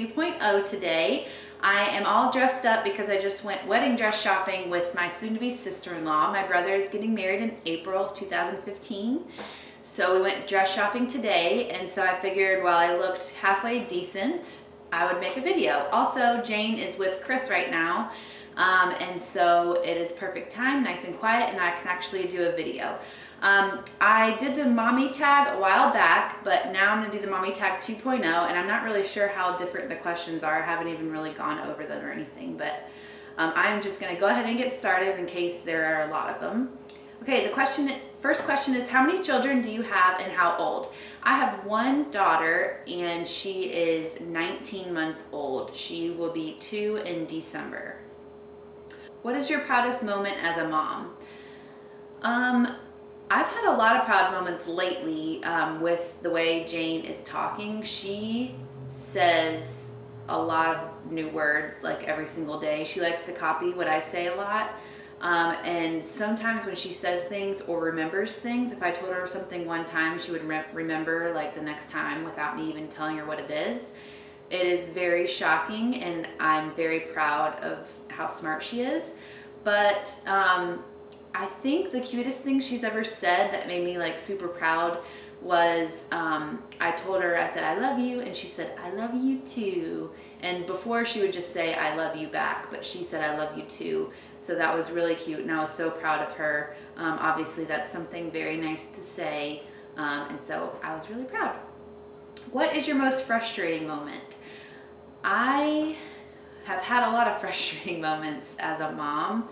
2.0 today. I am all dressed up because I just went wedding dress shopping with my soon-to-be sister-in-law. My brother is getting married in April of 2015. So we went dress shopping today, and so I figured while I looked halfway decent, I would make a video. Also, Jane is with Chris right now, and so it is perfect time, nice and quiet, and I can actually do a video. I did the mommy tag a while back, but now I'm gonna do the mommy tag 2.0, and I'm not really sure how different the questions are. I haven't even really gone over them or anything, but I'm just gonna go ahead and get started in case there are a lot of them. Okay, first question is, how many children do you have and how old? I have one daughter and she is 19 months old. She will be 2 in December. What is your proudest moment as a mom? I've had a lot of proud moments lately with the way Jane is talking. She says a lot of new words like every single day. She likes to copy what I say a lot. And sometimes when she says things or remembers things, if I told her something one time, she would remember like the next time without me even telling her what it is. It is very shocking, and I'm very proud of how smart she is. But I think the cutest thing she's ever said that made me like super proud was I told her, I said, I love you, and she said, I love you too. And before she would just say, I love you back, but she said, I love you too. So that was really cute, and I was so proud of her. Obviously that's something very nice to say, and so I was really proud. What is your most frustrating moment? I have had a lot of frustrating moments as a mom,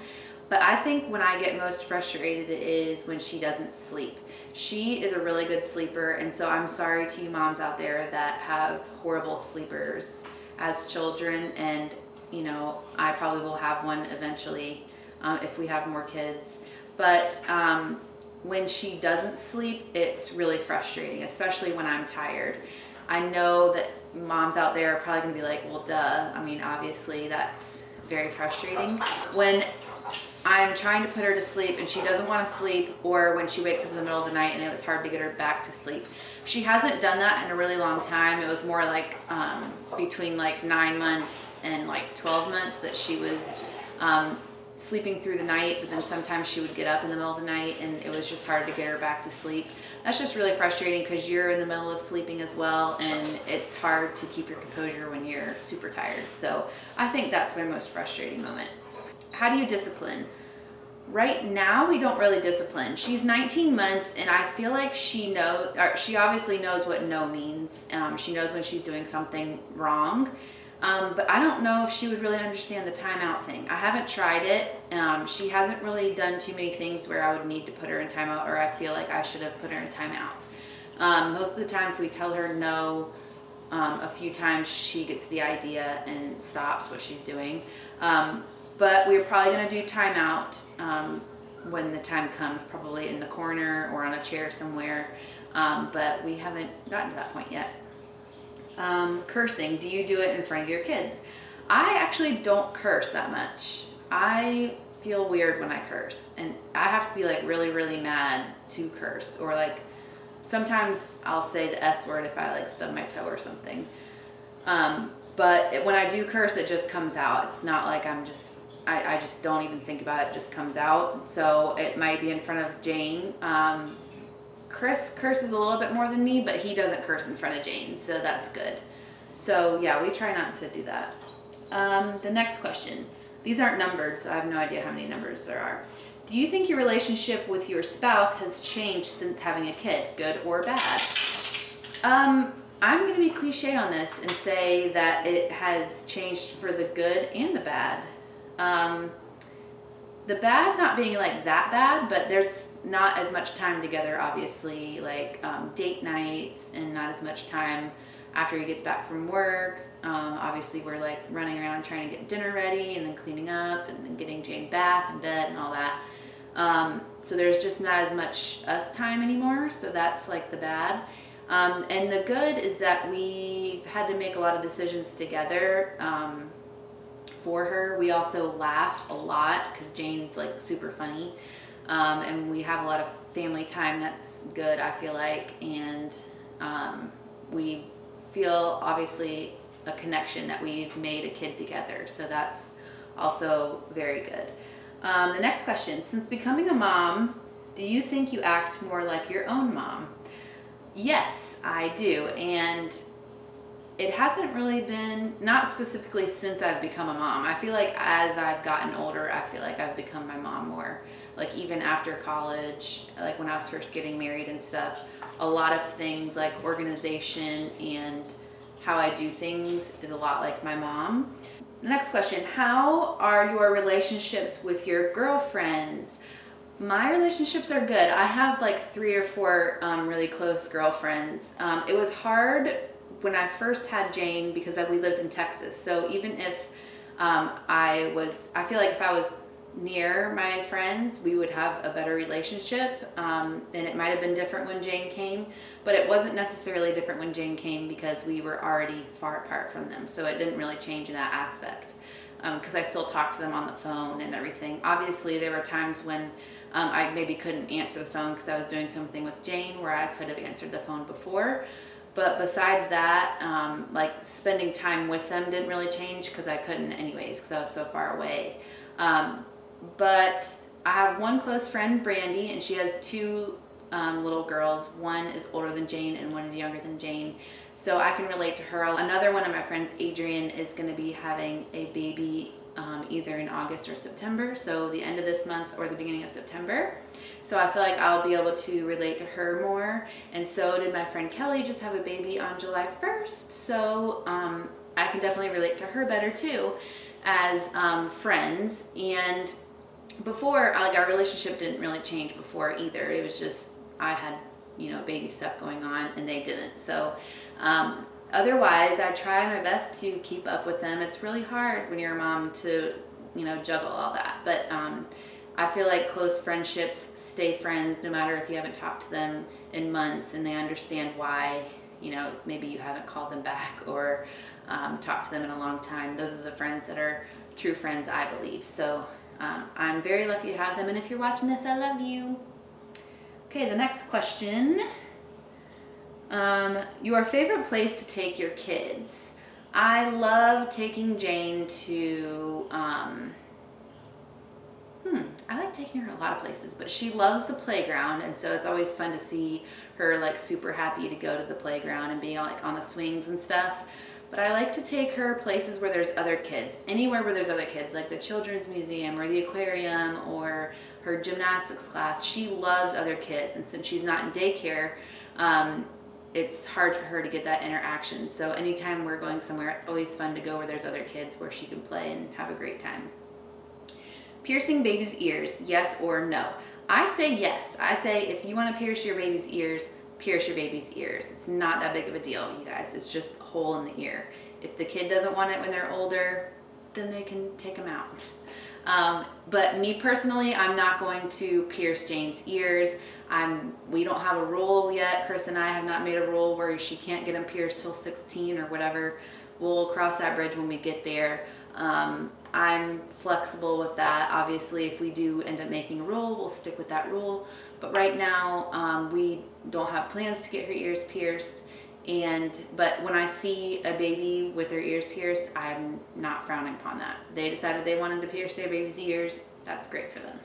but I think when I get most frustrated is when she doesn't sleep. She is a really good sleeper, and so I'm sorry to you moms out there that have horrible sleepers as children, and you know, I probably will have one eventually if we have more kids. But when she doesn't sleep, it's really frustrating, especially when I'm tired. I know that moms out there are probably gonna be like, well, duh. I mean, obviously that's very frustrating. When I'm trying to put her to sleep and she doesn't want to sleep, or when she wakes up in the middle of the night and it was hard to get her back to sleep. She hasn't done that in a really long time. It was more like between like 9 months and like 12 months that she was sleeping through the night, but then sometimes she would get up in the middle of the night and it was just hard to get her back to sleep. That's just really frustrating because you're in the middle of sleeping as well, and it's hard to keep your composure when you're super tired. So I think that's my most frustrating moment. How do you discipline? Right now, we don't really discipline. She's 19 months, and I feel like she obviously knows what no means. She knows when she's doing something wrong, but I don't know if she would really understand the timeout thing. I haven't tried it. She hasn't really done too many things where I would need to put her in timeout, or I feel like I should have put her in timeout. Most of the time, if we tell her no a few times, she gets the idea and stops what she's doing. But we're probably gonna do timeout when the time comes, probably in the corner or on a chair somewhere, but we haven't gotten to that point yet. Cursing, do you do it in front of your kids? I actually don't curse that much. I feel weird when I curse, and I have to be like really, really mad to curse, or like sometimes I'll say the S word if I like stub my toe or something. But when I do curse, it just comes out. It's not like I just don't even think about it, just comes out. So it might be in front of Jane. Chris curses a little bit more than me, but he doesn't curse in front of Jane, so that's good. So yeah, we try not to do that. The next question. These aren't numbered, so I have no idea how many numbers there are. Do you think your relationship with your spouse has changed since having a kid, good or bad? I'm gonna be cliche on this and say that it has changed for the good and the bad. The bad not being like that bad, but there's not as much time together, obviously, like date nights, and not as much time after he gets back from work. Obviously we're like running around trying to get dinner ready, and then cleaning up, and then getting Jane bath and bed and all that. So there's just not as much us time anymore, so that's like the bad. And the good is that we've had to make a lot of decisions together for her. We also laugh a lot because Jane's like super funny, and we have a lot of family time that's good, I feel like, and we feel obviously a connection that we've made a kid together. So that's also very good. The next question, since becoming a mom, do you think you act more like your own mom? Yes, I do. And it hasn't really been, not specifically since I've become a mom. I feel like as I've gotten older, I feel like I've become my mom more. Like even after college, like when I was first getting married and stuff, a lot of things like organization and how I do things is a lot like my mom. The next question, how are your relationships with your girlfriends? My relationships are good. I have like 3 or 4 really close girlfriends. It was hard when I first had Jane because we lived in Texas. So even if I feel like if I was near my friends, we would have a better relationship. And it might have been different when Jane came, but it wasn't necessarily different when Jane came because we were already far apart from them. So it didn't really change in that aspect because I still talked to them on the phone and everything. Obviously, there were times when I maybe couldn't answer the phone because I was doing something with Jane where I could have answered the phone before. But besides that, like spending time with them didn't really change because I couldn't anyways because I was so far away. But I have one close friend, Brandy, and she has 2 little girls. One is older than Jane and one is younger than Jane. So I can relate to her. Another one of my friends, Adrian, is going to be having a baby either in August or September. So the end of this month or the beginning of September. So I feel like I'll be able to relate to her more. And so did my friend Kelly just have a baby on July 1st. So I can definitely relate to her better too as friends. And before, like our relationship didn't really change before either. It was just, I had, you know, baby stuff going on and they didn't. So otherwise I try my best to keep up with them. It's really hard when you're a mom to, you know, juggle all that. But I feel like close friendships stay friends no matter if you haven't talked to them in months and they understand why, you know, maybe you haven't called them back or talked to them in a long time. Those are the friends that are true friends, I believe. So I'm very lucky to have them. And if you're watching this, I love you. Okay, the next question. Your favorite place to take your kids? I love taking Jane to, I like taking her a lot of places, but she loves the playground, and so it's always fun to see her like super happy to go to the playground and being like on the swings and stuff. But I like to take her places where there's other kids, anywhere where there's other kids, like the children's museum or the aquarium or her gymnastics class. She loves other kids, and since she's not in daycare, it's hard for her to get that interaction. So anytime we're going somewhere, it's always fun to go where there's other kids where she can play and have a great time. Piercing baby's ears, yes or no? I say yes. I say if you want to pierce your baby's ears, pierce your baby's ears. It's not that big of a deal, you guys. It's just a hole in the ear. If the kid doesn't want it when they're older, then they can take them out. But me personally, I'm not going to pierce Jane's ears. We don't have a rule yet. Chris and I have not made a rule where she can't get them pierced till 16 or whatever. We'll cross that bridge when we get there. I'm flexible with that. Obviously, if we do end up making a rule, we'll stick with that rule. But right now, we don't have plans to get her ears pierced. But when I see a baby with their ears pierced, I'm not frowning upon that. They decided they wanted to pierce their baby's ears. That's great for them.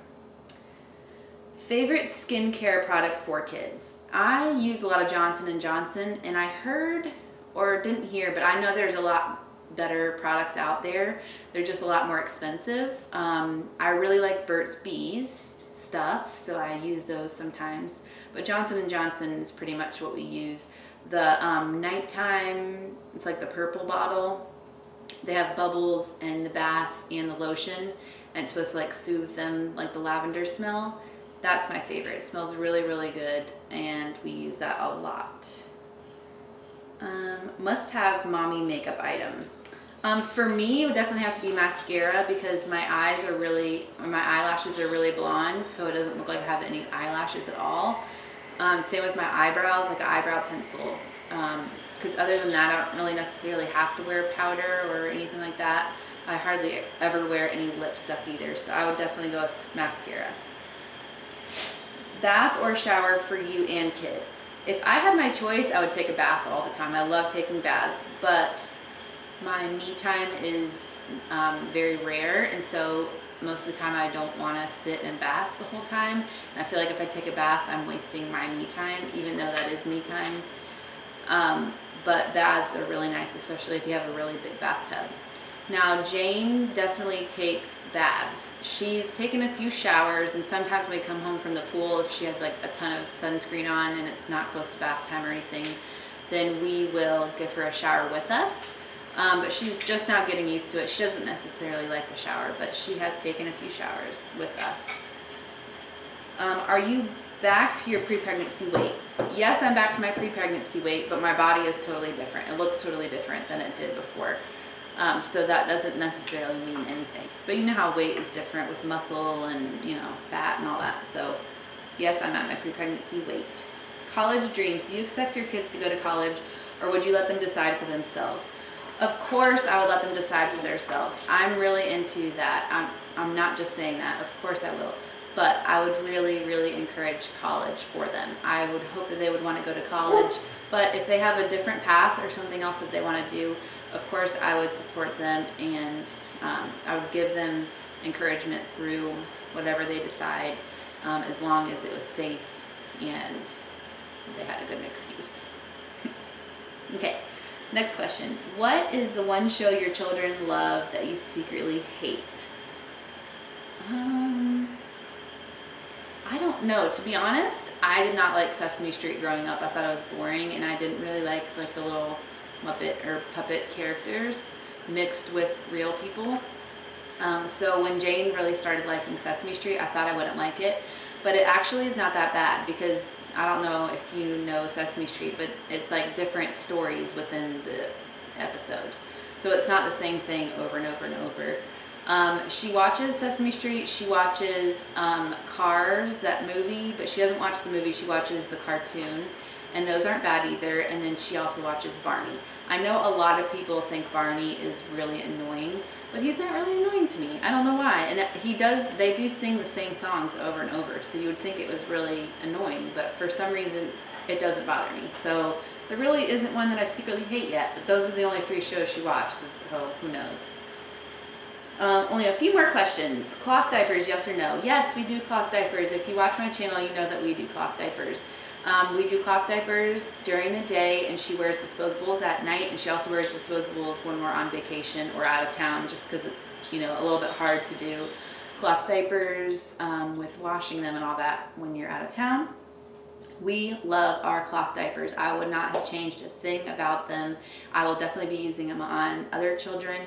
Favorite skincare product for kids? I use a lot of Johnson & Johnson, and I heard, or didn't hear, but I know there's a lot better products out there. They're just a lot more expensive. I really like Burt's Bees stuff, so I use those sometimes. But Johnson & Johnson is pretty much what we use. The nighttime, it's like the purple bottle. They have bubbles in the bath and the lotion, and it's supposed to like soothe them, like the lavender smell. That's my favorite. It smells really, really good, and we use that a lot. Must have mommy makeup item. For me, it would definitely have to be mascara because my eyelashes are really blonde, so it doesn't look like I have any eyelashes at all. Same with my eyebrows, like an eyebrow pencil. Because other than that, I don't really necessarily have to wear powder or anything like that. I hardly ever wear any lip stuff either, so I would definitely go with mascara. Bath or shower for you and kid? If I had my choice, I would take a bath all the time. I love taking baths, but My me time is very rare, and so most of the time I don't want to sit and bath the whole time. And I feel like if I take a bath, I'm wasting my me time, even though that is me time. But baths are really nice, especially if you have a really big bathtub. Now, Jane definitely takes baths. She's taken a few showers, and sometimes when we come home from the pool, if she has like a ton of sunscreen on and it's not close to bath time or anything, then we will give her a shower with us. But she's just now getting used to it. She doesn't necessarily like the shower, but she has taken a few showers with us. Are you back to your pre-pregnancy weight? Yes, I'm back to my pre-pregnancy weight, but my body is totally different. It looks totally different than it did before. So that doesn't necessarily mean anything. But you know how weight is different with muscle and, you know, fat and all that. So yes, I'm at my pre-pregnancy weight. College dreams. Do you expect your kids to go to college, or would you let them decide for themselves? Of course I would let them decide for themselves. I'm really into that. I'm not just saying that. Of course I will. But I would really, really encourage college for them. I would hope that they would want to go to college. But if they have a different path or something else that they want to do, of course I would support them, and I would give them encouragement through whatever they decide, as long as it was safe and they had a good excuse. Okay. Next question. What is the one show your children love that you secretly hate? I don't know. To be honest, I did not like Sesame Street growing up. I thought it was boring, and I didn't really like the little Muppet or puppet characters mixed with real people. So when Jane really started liking Sesame Street, I thought I wouldn't like it. But it actually is not that bad, because I don't know if you know Sesame Street, but it's like different stories within the episode. So it's not the same thing over and over and over. She watches Sesame Street, she watches Cars, that movie, but she doesn't watch the movie, she watches the cartoon, and those aren't bad either. And then she also watches Barney. I know a lot of people think Barney is really annoying, but he's not really annoying to me. I don't know why. And they do sing the same songs over and over, so you would think it was really annoying, but for some reason it doesn't bother me. So there really isn't one that I secretly hate yet, but those are the only 3 shows she watched, so who knows. Only a few more questions. Cloth diapers, yes or no? Yes, we do cloth diapers. If you watch my channel, you know that we do cloth diapers. We do cloth diapers during the day, and she wears disposables at night, and she also wears disposables when we're on vacation or out of town, just because it's, you know, a little bit hard to do cloth diapers with washing them and all that when you're out of town. We love our cloth diapers. I would not have changed a thing about them. I will definitely be using them on other children.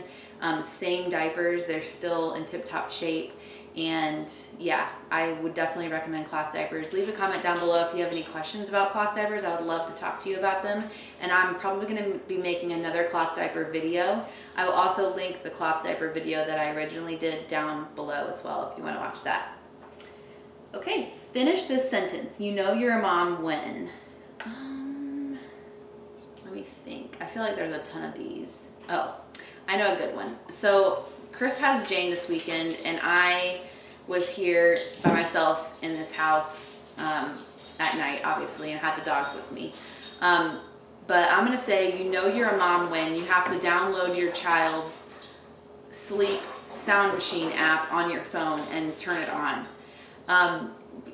Same diapers, they're still in tip-top shape. And yeah, I would definitely recommend cloth diapers. Leave a comment down below if you have any questions about cloth diapers. I would love to talk to you about them. And I'm probably going to be making another cloth diaper video. I will also link the cloth diaper video that I originally did down below as well if you want to watch that. Okay, finish this sentence. You know you're a mom when? Let me think. I feel like there's a ton of these. Oh, I know a good one. So Chris has Jane this weekend, and I was here by myself in this house at night, obviously, and had the dogs with me. But I'm gonna say, you know you're a mom when you have to download your child's sleep sound machine app on your phone and turn it on.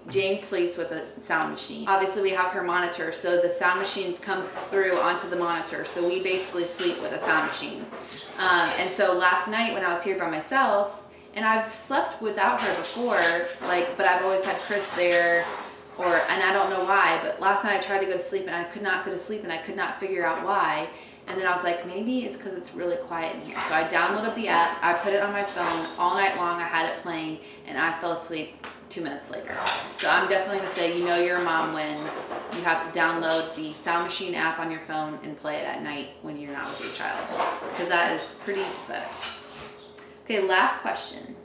Jane sleeps with a sound machine. Obviously we have her monitor, so the sound machine comes through onto the monitor, so we basically sleep with a sound machine. And so last night when I was here by myself, and I've slept without her before, but I've always had Chris there, and I don't know why, but last night I tried to go to sleep and I could not go to sleep, and I could not figure out why. And then I was like, maybe it's because it's really quiet in here. So I downloaded the app, I put it on my phone, all night long I had it playing, and I fell asleep 2 minutes later. So I'm definitely gonna say, you know you're a mom when you have to download the sound machine app on your phone and play it at night when you're not with your child, because that is pretty pathetic. Okay, last question.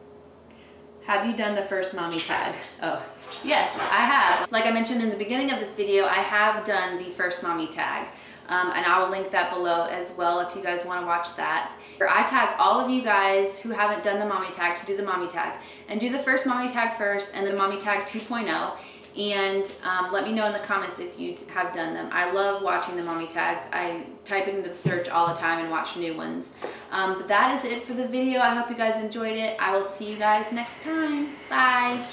Have you done the first mommy tag? Oh, yes, I have. Like I mentioned in the beginning of this video, I have done the first mommy tag. And I will link that below as well if you guys want to watch that. I tagged all of you guys who haven't done the mommy tag to do the mommy tag, and do the first mommy tag first and then mommy tag 2.0. And let me know in the comments if you have done them. I love watching the mommy tags. I type it into the search all the time and watch new ones. But that is it for the video. I hope you guys enjoyed it. I will see you guys next time. Bye.